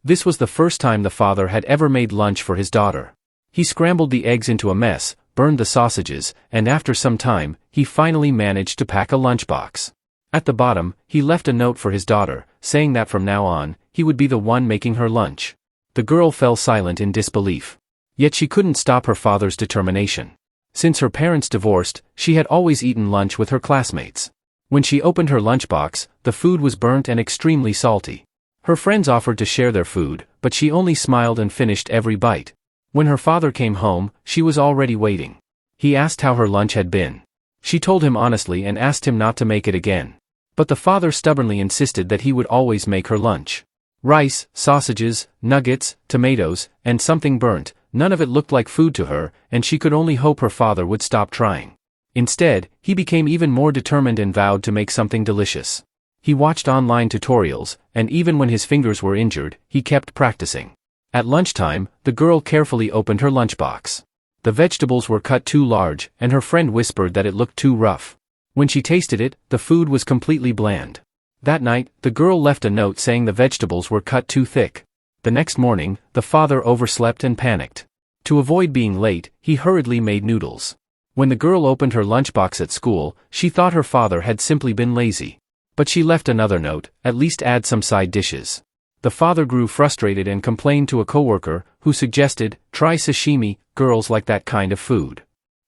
This was the first time the father had ever made lunch for his daughter. He scrambled the eggs into a mess, burned the sausages, and after some time, he finally managed to pack a lunchbox. At the bottom, he left a note for his daughter, saying that from now on, he would be the one making her lunch. The girl fell silent in disbelief. Yet she couldn't stop her father's determination. Since her parents divorced, she had always eaten lunch with her classmates. When she opened her lunchbox, the food was burnt and extremely salty. Her friends offered to share their food, but she only smiled and finished every bite. When her father came home, she was already waiting. He asked how her lunch had been. She told him honestly and asked him not to make it again. But the father stubbornly insisted that he would always make her lunch. Rice, sausages, nuggets, tomatoes, and something burnt, none of it looked like food to her, and she could only hope her father would stop trying. Instead, he became even more determined and vowed to make something delicious. He watched online tutorials, and even when his fingers were injured, he kept practicing. At lunchtime, the girl carefully opened her lunchbox. The vegetables were cut too large, and her friend whispered that it looked too rough. When she tasted it, the food was completely bland. That night, the girl left a note saying the vegetables were cut too thick. The next morning, the father overslept and panicked. To avoid being late, he hurriedly made noodles. When the girl opened her lunchbox at school, she thought her father had simply been lazy. But she left another note, at least add some side dishes. The father grew frustrated and complained to a coworker, who suggested, try sashimi, girls like that kind of food.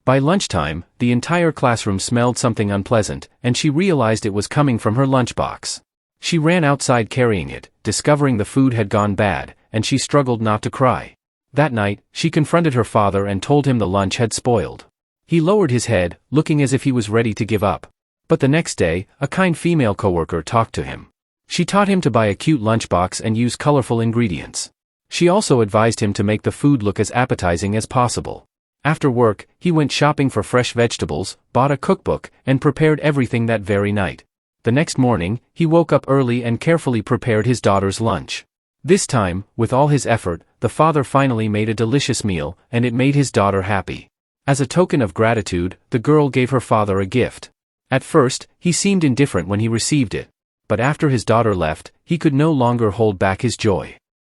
By lunchtime, the entire classroom smelled something unpleasant, and she realized it was coming from her lunchbox. She ran outside carrying it, discovering the food had gone bad, and she struggled not to cry. That night, she confronted her father and told him the lunch had spoiled. He lowered his head, looking as if he was ready to give up. But the next day, a kind female coworker talked to him. She taught him to buy a cute lunchbox and use colorful ingredients. She also advised him to make the food look as appetizing as possible. After work, he went shopping for fresh vegetables, bought a cookbook, and prepared everything that very night. The next morning, he woke up early and carefully prepared his daughter's lunch. This time, with all his effort, the father finally made a delicious meal, and it made his daughter happy. As a token of gratitude, the girl gave her father a gift. At first, he seemed indifferent when he received it. But after his daughter left, he could no longer hold back his joy.